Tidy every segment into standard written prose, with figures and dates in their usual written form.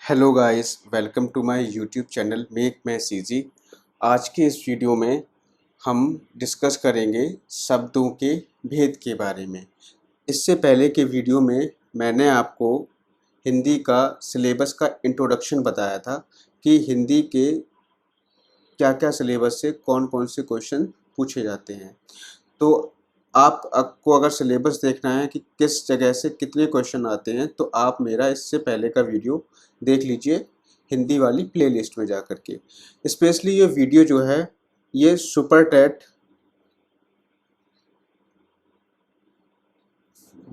Hello guys, welcome to my YouTube channel make मैं CG. आज के इस वीडियो में हम डिस्कस करेंगे शब्दों के भेद के बारे में। इससे पहले के वीडियो में मैंने आपको हिंदी का सिलेबस का इंट्रोडक्शन बताया था कि हिंदी के क्या क्या सिलेबस से कौन कौन से क्वेश्चन पूछे जाते हैं। तो आपको अगर सिलेबस देखना है कि किस जगह से कितने क्वेश्चन आते हैं तो आप मेरा इससे पहले का वीडियो देख लीजिए हिंदी वाली प्लेलिस्ट में जा कर के। स्पेशली ये वीडियो जो है ये सुपर टेट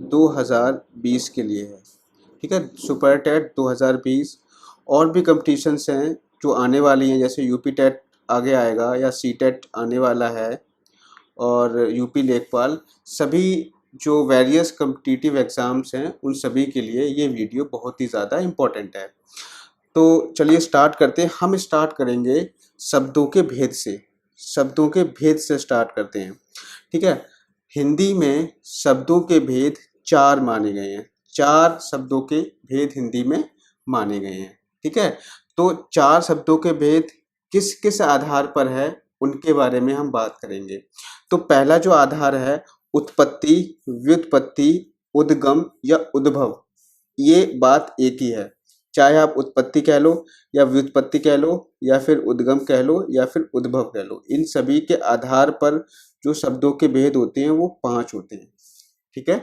2020 के लिए है। ठीक है, सुपर टेट 2020 और भी कंपटीशंस हैं जो आने वाली हैं, जैसे यूपी टेट आगे आएगा या सी टेट आने वाला है और यूपी लेखपाल, सभी जो वेरियस कम्पिटिटिव एग्ज़ाम्स हैं उन सभी के लिए ये वीडियो बहुत ही ज़्यादा इम्पोर्टेंट है। तो चलिए स्टार्ट करते हैं। हम स्टार्ट करेंगे शब्दों के भेद से। शब्दों के भेद से स्टार्ट करते हैं। ठीक है, हिंदी में शब्दों के भेद 4 माने गए हैं। 4 शब्दों के भेद हिंदी में माने गए हैं। ठीक है, तो 4 शब्दों के भेद किस किस आधार पर है उनके बारे में हम बात करेंगे। तो पहला जो आधार है उत्पत्ति, व्युत्पत्ति, उद्गम या उद्भव। ये बात एक ही है, चाहे आप उत्पत्ति कह लो या व्युत्पत्ति कह लो या फिर उद्गम कह लो या फिर उद्भव कह लो। इन सभी के आधार पर जो शब्दों के भेद होते हैं वो 5 होते हैं। ठीक है,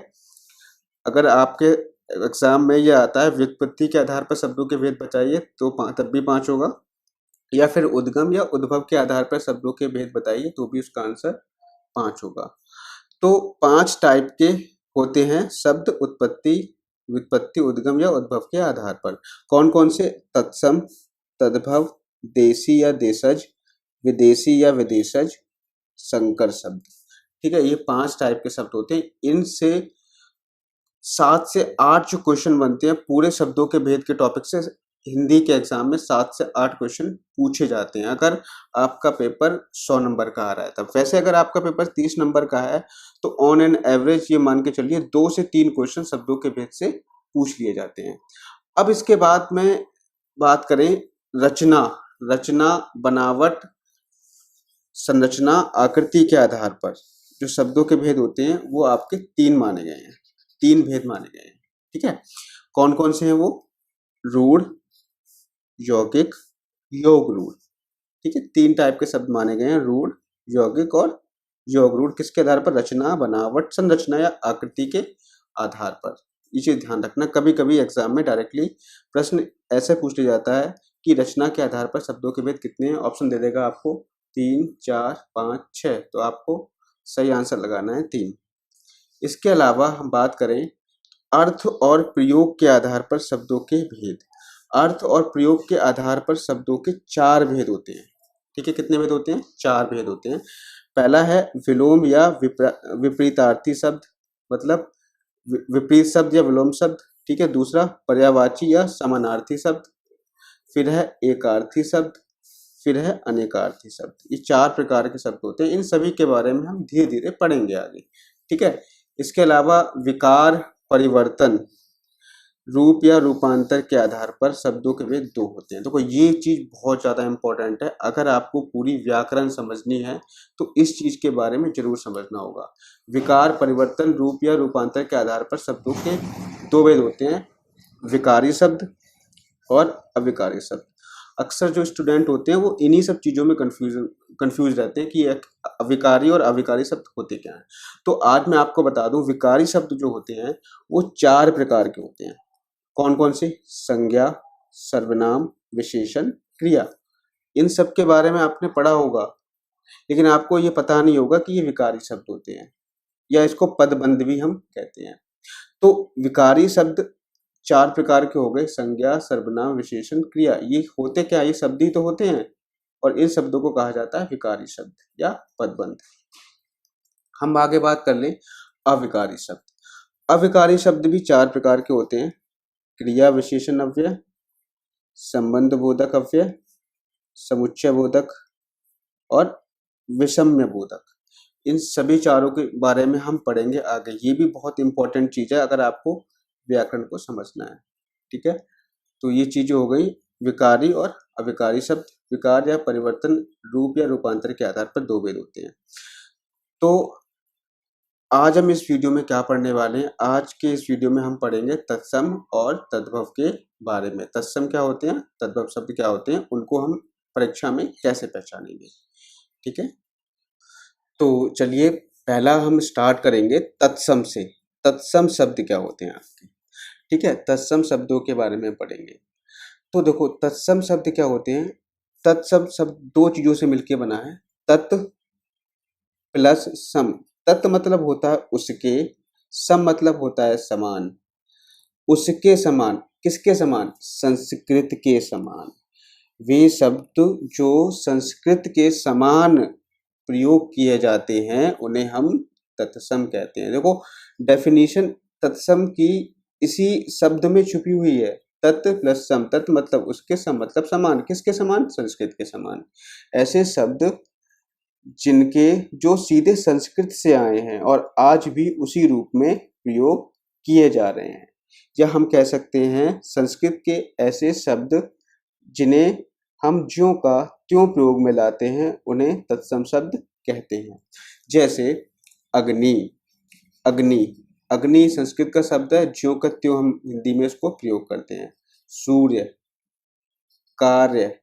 अगर आपके एग्जाम में यह आता है व्युत्पत्ति के आधार पर शब्दों के भेद बताइए तो तब भी 5 होगा, या फिर उद्गम या उद्भव के आधार पर शब्दों के भेद बताइए तो भी उसका आंसर 5 होगा। तो 5 टाइप के होते हैं शब्द उत्पत्ति, व्युत्पत्ति, उद्गम या उद्भव के आधार पर। कौन कौन से? तत्सम, तद्भव, देशी या देशज, विदेशी या विदेशज, संकर शब्द। ठीक है, ये 5 टाइप के शब्द होते हैं। इनसे 7 से 8 जो क्वेश्चन बनते हैं पूरे शब्दों के भेद के टॉपिक से, हिंदी के एग्जाम में 7 से 8 क्वेश्चन पूछे जाते हैं अगर आपका पेपर 100 नंबर का आ रहा है तब। वैसे अगर आपका पेपर 30 नंबर का है तो ऑन एन एवरेज ये मान के चलिए 2 से 3 क्वेश्चन शब्दों के भेद से पूछ लिए जाते हैं। अब इसके बाद में बात करें रचना। रचना, बनावट, संरचना, आकृति के आधार पर जो शब्दों के भेद होते हैं वो आपके 3 माने गए हैं। 3 भेद माने गए हैं। ठीक है, कौन कौन से हैं वो? रूढ़, यौगिक, योग रूढ़। ठीक है, 3 टाइप के शब्द माने गए हैं, रूढ़, यौगिक और योग रूढ़। किसके आधार पर? रचना, बनावट, संरचना या आकृति के आधार पर। ये चीज ध्यान रखना, कभी कभी एग्जाम में डायरेक्टली प्रश्न ऐसे पूछ लिया जाता है कि रचना के आधार पर शब्दों के भेद कितने हैं। ऑप्शन दे देगा आपको 3, 4, 5, 6, तो आपको सही आंसर लगाना है 3। इसके अलावा हम बात करें अर्थ और प्रयोग के आधार पर शब्दों के भेद। अर्थ और प्रयोग के आधार पर शब्दों के 4 भेद होते हैं। ठीक है, कितने भेद होते हैं? 4 भेद होते हैं। पहला है विलोम या विपरीतार्थी शब्द, मतलब विपरीत शब्द या विलोम शब्द। ठीक है, दूसरा पर्यायवाची या समानार्थी शब्द, फिर है एकार्थी शब्द, फिर है अनेकार्थी शब्द। ये 4 प्रकार के शब्द होते हैं। इन सभी के बारे में हम धीरे धीरे पढ़ेंगे आगे। ठीक है, इसके अलावा विकार, परिवर्तन, रूप या रूपांतर के आधार पर शब्दों के भेद 2 होते हैं। देखो ये चीज बहुत ज्यादा इंपॉर्टेंट है, अगर आपको पूरी व्याकरण समझनी है तो इस चीज के बारे में जरूर समझना होगा। विकार, परिवर्तन, रूप या रूपांतर के आधार पर शब्दों के 2 भेद होते हैं, विकारी शब्द और अविकारी शब्द। अक्सर जो स्टूडेंट होते हैं वो इन्हीं सब चीजों में कंफ्यूज रहते हैं कि अविकारी और अविकारी शब्द होते क्या हैं। तो आज मैं आपको बता दूं विकारी शब्द जो होते हैं वो 4 प्रकार के होते हैं। कौन कौन से? संज्ञा, सर्वनाम, विशेषण, क्रिया। इन सब के बारे में आपने पढ़ा होगा, लेकिन आपको ये पता नहीं होगा कि ये विकारी शब्द होते हैं, या इसको पदबंध भी हम कहते हैं। तो विकारी शब्द 4 प्रकार के हो गए, संज्ञा, सर्वनाम, विशेषण, क्रिया। ये होते क्या? ये शब्द ही तो होते हैं, और इन शब्दों को कहा जाता है विकारी शब्द या पदबंध। हम आगे बात कर लें अविकारी शब्द। अविकारी शब्द भी 4 प्रकार के होते हैं, क्रिया विशेषण अव्यय, संबंध बोधक अव्यय, समुच्चय बोधक और विषम्य बोधक। इन सभी चारों के बारे में हम पढ़ेंगे आगे। ये भी बहुत इंपॉर्टेंट चीज है अगर आपको व्याकरण को समझना है। ठीक है, तो ये चीज़ें हो गई विकारी और अविकारी शब्द। विकार या परिवर्तन, रूप या रूपांतर के आधार पर दो भेद होते हैं। तो आज हम इस वीडियो में क्या पढ़ने वाले हैं? आज के इस वीडियो में हम पढ़ेंगे तत्सम और तद्भव के बारे में। तत्सम क्या होते हैं, तद्भव शब्द क्या होते हैं, उनको हम परीक्षा में कैसे पहचानेंगे। ठीक है, तो चलिए पहला हम स्टार्ट करेंगे तत्सम से। तत्सम शब्द क्या होते हैं आपके? ठीक है, तत्सम शब्दों के बारे में पढ़ेंगे। तो देखो तत्सम शब्द क्या होते हैं। तत्सम शब्द दो चीजों से मिलकर बना है, तत् प्लस सम। तत् मतलब होता है उसके, सम मतलब होता है समान। उसके समान, किसके समान? संस्कृत के समान। वे शब्द जो संस्कृत के समान प्रयोग किए जाते हैं उन्हें हम तत्सम कहते हैं। देखो डेफिनेशन तत्सम की इसी शब्द में छुपी हुई है, तत् प्लस सम। तत् मतलब उसके, सम मतलब समान। किसके समान? संस्कृत के समान। ऐसे शब्द जिनके जो सीधे संस्कृत से आए हैं और आज भी उसी रूप में प्रयोग किए जा रहे हैं, या हम कह सकते हैं संस्कृत के ऐसे शब्द जिन्हें हम ज्यों का त्यों प्रयोग में लाते हैं उन्हें तत्सम शब्द कहते हैं। जैसे अग्नि। अग्नि, अग्नि संस्कृत का शब्द है, ज्यों का त्यों हम हिंदी में इसको प्रयोग करते हैं। सूर्य, कार्य,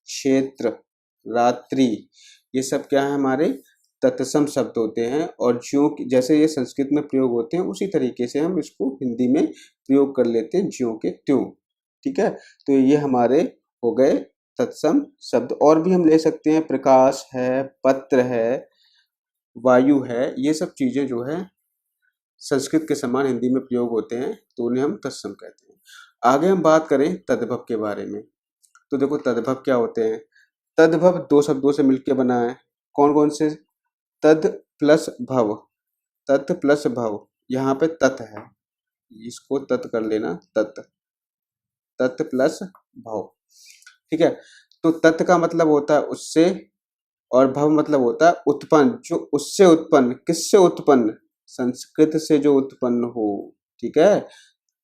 क्षेत्र, रात्रि, ये सब क्या है? हमारे तत्सम शब्द होते हैं। और ज्यों जैसे ये संस्कृत में प्रयोग होते हैं उसी तरीके से हम इसको हिंदी में प्रयोग कर लेते हैं, ज्यों के त्यों। ठीक है, तो ये हमारे हो गए तत्सम शब्द। और भी हम ले सकते हैं, प्रकाश है, पत्र है, वायु है, ये सब चीजें जो है संस्कृत के समान हिंदी में प्रयोग होते हैं, तो उन्हें हम तत्सम कहते हैं। आगे हम बात करें तद्भव के बारे में। तो देखो तद्भव क्या होते हैं। तद्भव दो शब्दों से मिलकर बना है। कौन कौन से? तद प्लस भव। तत् प्लस भव, यहाँ पे तत् है, इसको तत् कर लेना, तत्, तत् प्लस भव। ठीक है, तो तत् का मतलब होता है उससे, और भव मतलब होता है उत्पन्न, जो उससे उत्पन्न। किससे उत्पन्न? संस्कृत से जो उत्पन्न हो। ठीक है,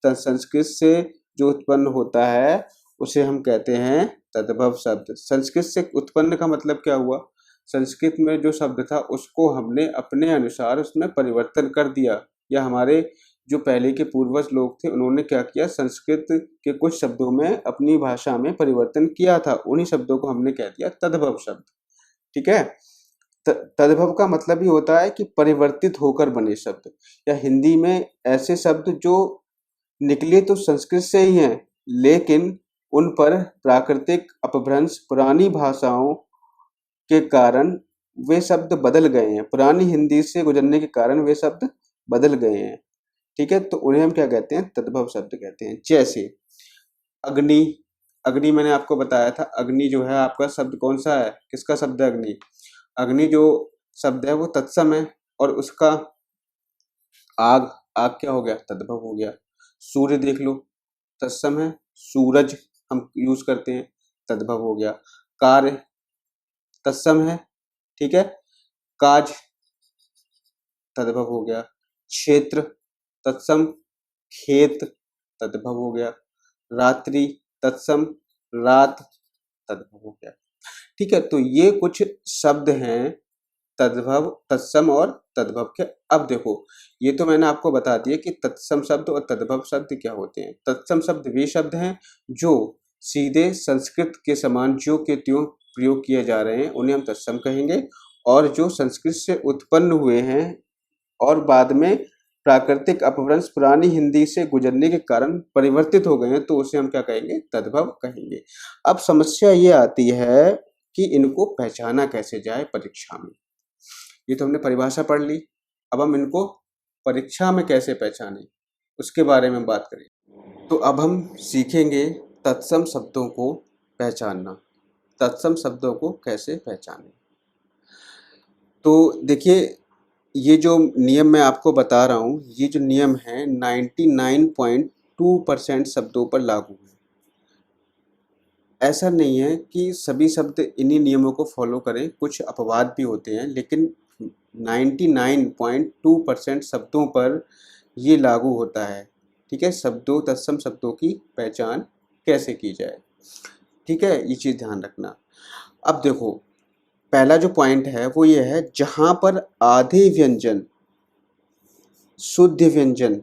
तो संस्कृत से जो उत्पन्न होता है उसे हम कहते हैं तद्भव शब्द। संस्कृत से उत्पन्न का मतलब क्या हुआ? संस्कृत में जो शब्द था उसको हमने अपने अनुसार उसमें परिवर्तन कर दिया, या हमारे जो पहले के पूर्वज लोग थे उन्होंने क्या किया, संस्कृत के कुछ शब्दों में अपनी भाषा में परिवर्तन किया था, उन्हीं शब्दों को हमने कह दिया तद्भव शब्द। ठीक है, तद्भव का मतलब ही होता है कि परिवर्तित होकर बने शब्द, या हिंदी में ऐसे शब्द जो निकले तो संस्कृत से ही हैं लेकिन उन पर प्राकृतिक अपभ्रंश, पुरानी भाषाओं के कारण वे शब्द बदल गए हैं। पुरानी हिंदी से गुजरने के कारण वे शब्द बदल गए हैं। ठीक है, तो उन्हें हम क्या कहते हैं? तद्भव शब्द कहते हैं। जैसे अग्नि। अग्नि मैंने आपको बताया था, अग्नि जो है आपका शब्द कौन सा है? किसका शब्द है अग्नि? अग्नि जो शब्द है वो तत्सम है, और उसका आग, आग क्या हो गया? तद्भव हो गया। सूर्य देख लो, तत्सम है, सूरज हम यूज करते हैं, तद्भव हो गया। कार्य तत्सम है, ठीक है, काज तद्भव हो गया। क्षेत्र तत्सम, खेत तद्भव हो गया। रात्रि तत्सम, रात तद्भव हो गया। ठीक है, तो ये कुछ शब्द हैं तद्भव, तत्सम और तद्भव के। अब देखो ये तो मैंने आपको बता दिया कि तत्सम शब्द और तद्भव शब्द क्या होते हैं। तत्सम शब्द वे शब्द हैं जो सीधे संस्कृत के समान ज्यों के त्यों प्रयोग किए जा रहे हैं, उन्हें हम तत्सम कहेंगे। और जो संस्कृत से उत्पन्न हुए हैं और बाद में प्राकृतिक अपभ्रंश, पुरानी हिंदी से गुजरने के कारण परिवर्तित हो गए हैं, तो उसे हम क्या कहेंगे? तद्भव कहेंगे। अब समस्या ये आती है कि इनको पहचाना कैसे जाए परीक्षा में। ये तो हमने परिभाषा पढ़ ली, अब हम इनको परीक्षा में कैसे पहचाने उसके बारे में बात करें। तो अब हम सीखेंगे तत्सम शब्दों को पहचानना। तत्सम शब्दों को कैसे पहचाने? तो देखिए ये जो नियम मैं आपको बता रहा हूँ, ये जो नियम है 99.2% शब्दों पर लागू है। ऐसा नहीं है कि सभी शब्द इन्हीं नियमों को फॉलो करें, कुछ अपवाद भी होते हैं, लेकिन 99.2% शब्दों पर ये लागू होता है। ठीक है, शब्दों, तत्सम शब्दों की पहचान कैसे की जाए। ठीक है, ये चीज़ ध्यान रखना। अब देखो, पहला जो पॉइंट है वो ये है, जहाँ पर आधे व्यंजन शुद्ध व्यंजन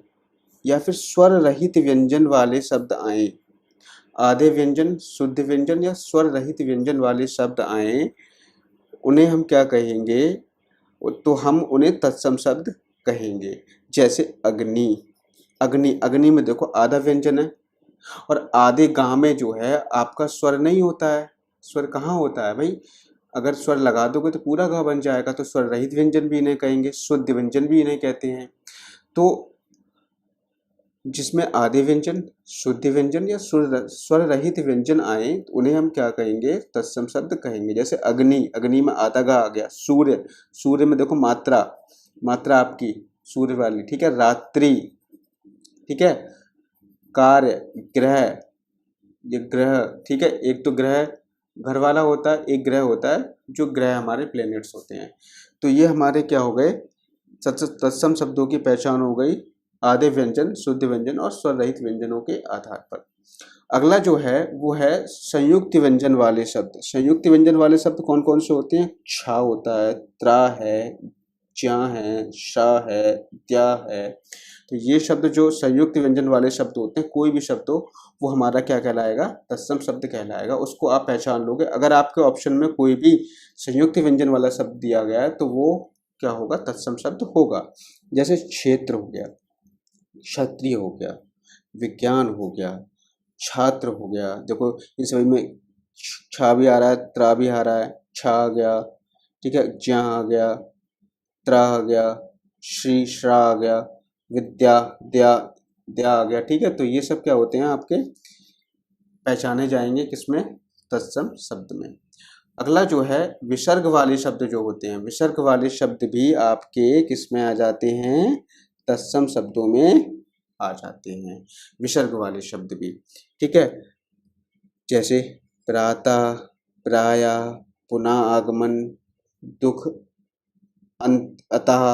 या फिर स्वर रहित व्यंजन वाले शब्द आए, आधे व्यंजन शुद्ध व्यंजन या स्वर रहित व्यंजन वाले शब्द आए, उन्हें हम क्या कहेंगे, तो हम उन्हें तत्सम शब्द कहेंगे। जैसे अग्नि, अग्नि, अग्नि में देखो आधा व्यंजन है, और आधे गा में जो है आपका स्वर नहीं होता है। स्वर कहाँ होता है भाई, अगर स्वर लगा दोगे तो पूरा गा बन जाएगा, तो स्वर रहित व्यंजन भी इन्हें कहेंगे, शुद्ध व्यंजन भी इन्हें कहते हैं। तो जिसमें आधे व्यंजन, शुद्ध व्यंजन या स्वर रहित व्यंजन आए, तो उन्हें हम क्या कहेंगे, तत्सम शब्द कहेंगे। जैसे अग्नि, अग्नि में आधा गा आ गया। सूर्य, सूर्य में देखो मात्रा, मात्रा आपकी सूर्य वाली, ठीक है। रात्रि, ठीक है। कार्य, ग्रह, ये ग्रह, ठीक है। एक तो ग्रह घर वाला होता है, एक ग्रह होता है जो ग्रह हमारे प्लैनेट्स होते हैं। तो ये हमारे क्या हो गए, तत्सम शब्दों की पहचान हो गई, आधे व्यंजन, शुद्ध व्यंजन और स्वर रहित व्यंजनों के आधार पर। अगला जो है वो है संयुक्त व्यंजन वाले शब्द। संयुक्त व्यंजन वाले शब्द कौन कौन से होते हैं, छा होता है, त्रा है, ज्या है, शा है, त्या है। तो ये शब्द जो संयुक्त व्यंजन वाले शब्द होते हैं, कोई भी शब्द हो, वो हमारा क्या कहलाएगा, तत्सम शब्द कहलाएगा। उसको आप पहचान लोगे। अगर आपके ऑप्शन में कोई भी संयुक्त व्यंजन वाला शब्द दिया गया है तो वो क्या होगा, तत्सम शब्द होगा। जैसे क्षेत्र हो गया, क्षत्रिय हो गया, विज्ञान हो गया, छात्र हो गया। देखो इन सभी में छा भी आ रहा है, त्रा भी आ रहा है, छा आ गया, ठीक है, ज्या आ गया, त्रा आ गया, श्री श्रा आ गया, विद्या द्या द्या आ गया, ठीक है। तो ये सब क्या होते हैं, आपके पहचाने जाएंगे किसमें, तत्सम शब्द में। अगला जो है विसर्ग वाले शब्द जो होते हैं, विसर्ग वाले शब्द भी आपके किसमें आ जाते हैं, तत्सम शब्दों में आ जाते हैं, विसर्ग वाले शब्द भी, ठीक है। जैसे प्रातः, प्राया, पुनः आगमन, दुख, अंत, अतः,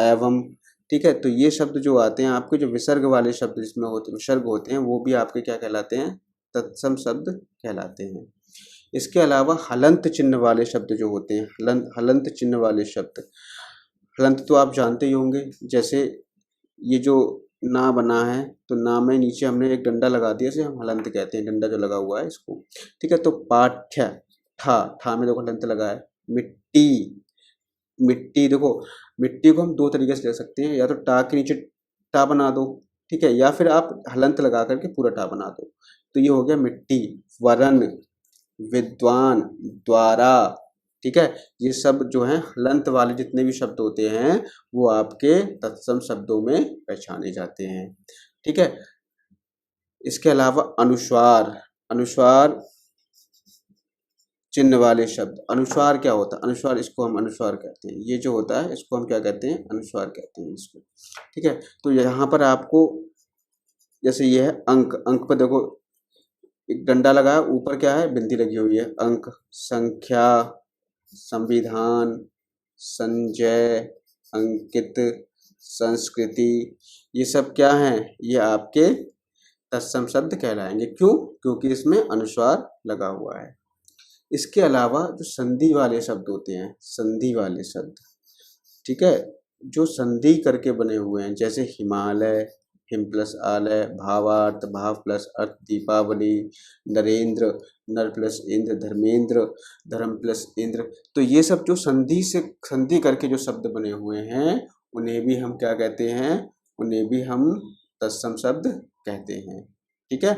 एवं, ठीक है। तो ये शब्द जो आते हैं आपके, जो विसर्ग वाले शब्द जिसमें होते विसर्ग होते हैं, वो भी आपके क्या कहलाते हैं, तत्सम शब्द कहलाते हैं। इसके अलावा हलंत चिन्ह वाले शब्द जो होते हैं, हलंत चिन्ह वाले शब्द, हलंत तो आप जानते ही होंगे। जैसे ये जो ना बना है, तो ना में नीचे हमने एक डंडा लगा दिया, इसे हम हलंत कहते हैं, डंडा जो लगा हुआ है इसको, ठीक है। तो पाठ्य, ठा, ठा में देखो हलंत लगा है। मिट्टी, मिट्टी देखो, मिट्टी को हम दो तरीके से ले सकते हैं, या तो टा के नीचे टा बना दो, ठीक है, या फिर आप हलंत लगा करके पूरा टा बना दो, तो ये हो गया मिट्टी। वरन, विद्वान, द्वारा, ठीक है। ये सब जो है हलंत वाले जितने भी शब्द होते हैं वो आपके तत्सम शब्दों में पहचाने जाते हैं, ठीक है। इसके अलावा अनुस्वार, अनुस्वार चिन्ह वाले शब्द, अनुस्वार क्या होता है, अनुस्वार, इसको हम अनुस्वार कहते हैं। ये जो होता है इसको हम क्या कहते हैं, अनुस्वार कहते हैं इसको, ठीक है। तो यहाँ पर आपको, जैसे ये है अंक, अंक पर देखो एक डंडा लगा है, ऊपर क्या है, बिंदी लगी हुई है, अंक। संख्या, संविधान, संजय, अंकित, संस्कृति, ये सब क्या हैं, ये आपके तत्सम शब्द कहलाएंगे। क्यों, क्योंकि इसमें अनुस्वार लगा हुआ है। इसके अलावा जो संधि वाले शब्द होते हैं, संधि वाले शब्द, ठीक है, जो संधि करके बने हुए हैं, जैसे हिमालय, हिम प्लस आलय, भावार्थ, भाव प्लस अर्थ, दीपावली, नरेंद्र, नर प्लस इंद्र, धर्मेंद्र, धर्म प्लस इंद्र। तो ये सब जो संधि से, संधि करके जो शब्द बने हुए हैं, उन्हें भी हम क्या कहते हैं, उन्हें भी हम तत्सम शब्द कहते हैं, ठीक है।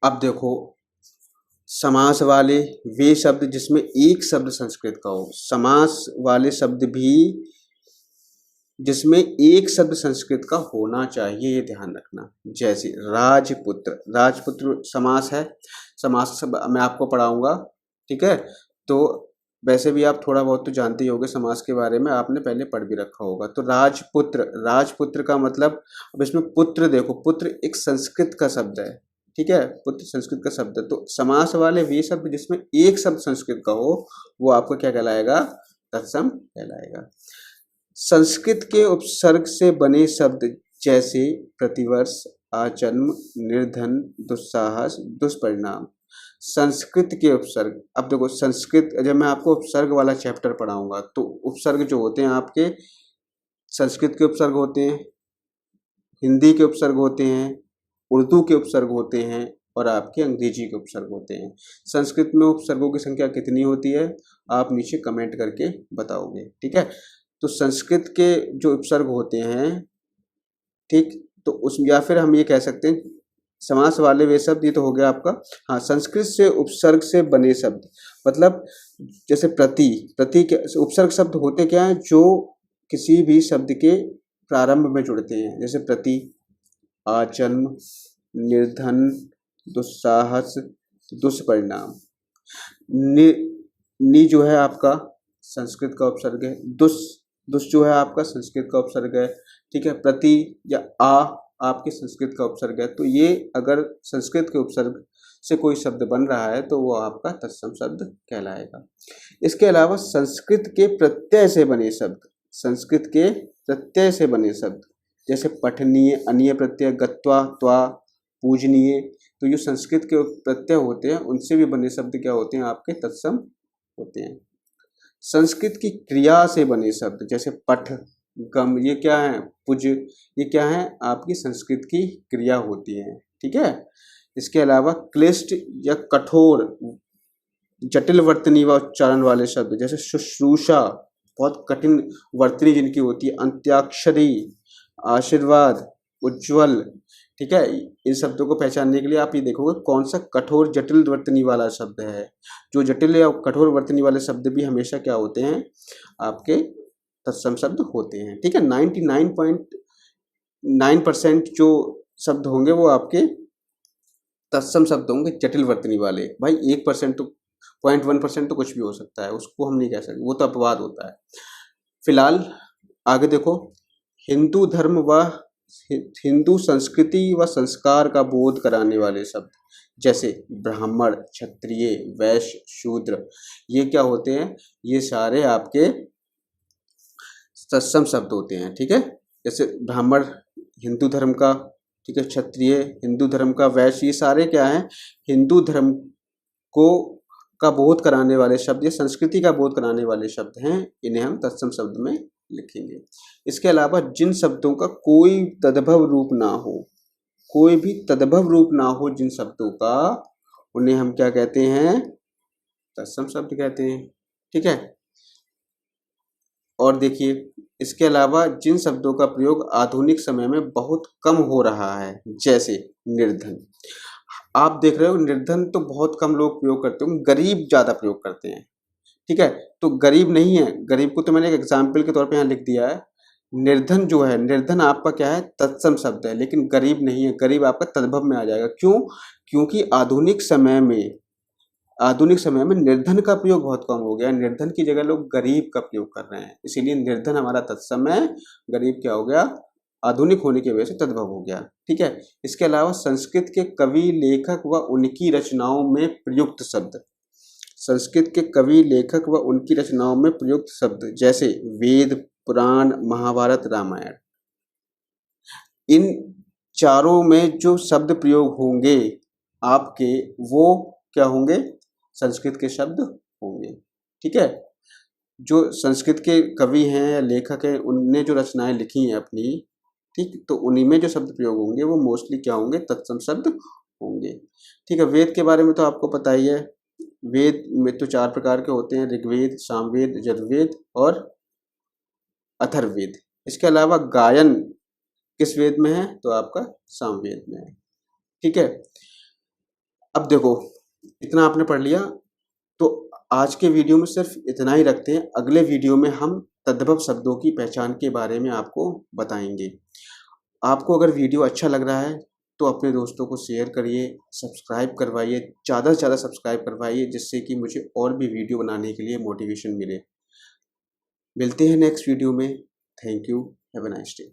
अब देखो समास वाले, वे शब्द जिसमें एक शब्द संस्कृत का हो, समास वाले शब्द भी जिसमें एक शब्द संस्कृत का होना चाहिए, ये ध्यान रखना। जैसे राजपुत्र, राजपुत्र समास है, समास मैं आपको पढ़ाऊंगा, ठीक है। तो वैसे भी आप थोड़ा बहुत तो जानते ही होंगे समास के बारे में, आपने पहले पढ़ भी रखा होगा। तो राजपुत्र, राजपुत्र का मतलब, अब इसमें पुत्र देखो, पुत्र एक संस्कृत का शब्द है, ठीक है, पुत्र संस्कृत का शब्द है। तो समास वाले वे शब्द जिसमें एक शब्द संस्कृत का हो, वो आपको क्या कहलाएगा, तत्सम कहलाएगा। संस्कृत के उपसर्ग से बने शब्द जैसे प्रतिवर्ष, आजन्म, निर्धन, दुस्साहस, दुष्परिणाम। संस्कृत के उपसर्ग, अब देखो संस्कृत, जब मैं आपको उपसर्ग वाला चैप्टर पढ़ाऊंगा तो उपसर्ग जो होते हैं आपके, संस्कृत के उपसर्ग होते हैं, हिंदी के उपसर्ग होते हैं, उर्दू के उपसर्ग होते हैं और आपके अंग्रेजी के उपसर्ग होते हैं। संस्कृत में उपसर्गों की संख्या कितनी होती है आप नीचे कमेंट करके बताओगे, ठीक है। तो संस्कृत के जो उपसर्ग होते हैं, ठीक, तो उस या फिर हम ये कह सकते हैं समास वाले वे शब्द, ये तो हो गया आपका। हाँ, संस्कृत से उपसर्ग से बने शब्द, मतलब जैसे प्रति, प्रति के उपसर्ग शब्द होते क्या हैं, जो किसी भी शब्द के प्रारंभ में जुड़ते हैं, जैसे प्रति, आजन्म, निर्धन, दुस्साहस, दुष्परिणाम। नि जो है आपका संस्कृत का उपसर्ग है, दुस जो है आपका संस्कृत का उपसर्ग है, ठीक है। प्रति या आपके संस्कृत का उपसर्ग है। तो ये अगर संस्कृत के उपसर्ग से कोई शब्द बन रहा है तो वो आपका तत्सम शब्द कहलाएगा। इसके अलावा संस्कृत के प्रत्यय से बने शब्द, संस्कृत के प्रत्यय से बने शब्द जैसे पठनीय, अनीय प्रत्यय, गत्वा, त्वा, पूजनीय, तो जो संस्कृत के प्रत्यय होते हैं उनसे भी बने शब्द क्या होते हैं आपके तत्सम होते हैं। संस्कृत की क्रिया से बने शब्द जैसे पठ, गम, ये क्या है, पुज, ये क्या है आपकी संस्कृत की क्रिया होती है, ठीक है। इसके अलावा क्लिष्ट या कठोर, जटिल वर्तनी व उच्चारण वाले शब्द जैसे शुश्रूषा, बहुत कठिन वर्तनी जिनकी होती है, अंत्याक्षरी, आशीर्वाद, उज्ज्वल, ठीक है। इन शब्दों को पहचानने के लिए आप ये देखोगे कौन सा कठोर जटिल वर्तनी वाला शब्द है। जो जटिल या कठोर वर्तनी वाले शब्द भी हमेशा क्या होते हैं आपके तत्सम शब्द होते हैं, ठीक है। 99.9% जो शब्द होंगे वो आपके तत्सम शब्द होंगे जटिल वर्तनी वाले। भाई 1% तो 0.1% तो कुछ भी हो सकता है, उसको हम नहीं कह सकते, वो तो अपवाद होता है। फिलहाल आगे देखो, हिंदू धर्म व हिंदू संस्कृति व संस्कार का बोध कराने वाले शब्द जैसे ब्राह्मण, क्षत्रिय, वैश्य, शूद्र, ये क्या होते हैं, ये सारे आपके तत्सम शब्द होते हैं, ठीक है। जैसे ब्राह्मण हिंदू धर्म का, ठीक है, क्षत्रिय हिंदू धर्म का, वैश्य, ये सारे क्या हैं हिंदू धर्म को का बोध कराने वाले शब्द या संस्कृति का बोध कराने वाले शब्द हैं, इन्हें हम तत्सम शब्द में लिखेंगे। इसके अलावा जिन शब्दों का कोई तद्भव रूप ना हो, कोई भी तद्भव रूप ना हो जिन शब्दों का, उन्हें हम क्या कहते हैं तत्सम शब्द कहते हैं, ठीक है। और देखिए इसके अलावा जिन शब्दों का प्रयोग आधुनिक समय में बहुत कम हो रहा है जैसे निर्धन, आप देख रहे हो निर्धन तो बहुत कम लोग प्रयोग करते होंगे, गरीब ज़्यादा प्रयोग करते हैं, ठीक है। तो गरीब नहीं है, गरीब को तो मैंने एक एग्जाम्पल के तौर पे यहाँ लिख दिया है। निर्धन जो है, निर्धन आपका क्या है तत्सम शब्द है, लेकिन गरीब नहीं है, गरीब आपका तद्भव में आ जाएगा। क्यों? क्योंकि आधुनिक समय में निर्धन का प्रयोग बहुत कम हो गया, निर्धन की जगह लोग गरीब का प्रयोग कर रहे हैं, इसीलिए निर्धन हमारा तत्सम है, गरीब क्या हो गया आधुनिक होने की वजह से तद्भव हो गया, ठीक है। इसके अलावा संस्कृत के कवि, लेखक व उनकी रचनाओं में प्रयुक्त शब्द, संस्कृत के कवि, लेखक व उनकी रचनाओं में प्रयुक्त शब्द जैसे वेद, पुराण, महाभारत, रामायण, इन चारों में जो शब्द प्रयोग होंगे आपके वो क्या होंगे संस्कृत के शब्द होंगे, ठीक है। जो संस्कृत के कवि हैं या लेखक हैं उनने जो रचनाएं लिखी हैं अपनी, ठीक, तो उन्हीं में जो शब्द प्रयोग होंगे वो मोस्टली क्या होंगे तत्सम शब्द होंगे, ठीक है। वेद के बारे में तो आपको पता ही है, वेद में तो 4 प्रकार के होते हैं, ऋग्वेद, सामवेद, यजुर्वेद और अथर्ववेद। इसके अलावा गायन किस वेद में है तो आपका सामवेद में है, ठीक है। अब देखो इतना आपने पढ़ लिया, तो आज के वीडियो में सिर्फ इतना ही रखते हैं, अगले वीडियो में हम तद्भव शब्दों की पहचान के बारे में आपको बताएंगे। आपको अगर वीडियो अच्छा लग रहा है तो अपने दोस्तों को शेयर करिए, सब्सक्राइब करवाइए, ज़्यादा से ज़्यादा सब्सक्राइब करवाइए, जिससे कि मुझे और भी वीडियो बनाने के लिए मोटिवेशन मिले। मिलते हैं नेक्स्ट वीडियो में। Thank you, have a nice day.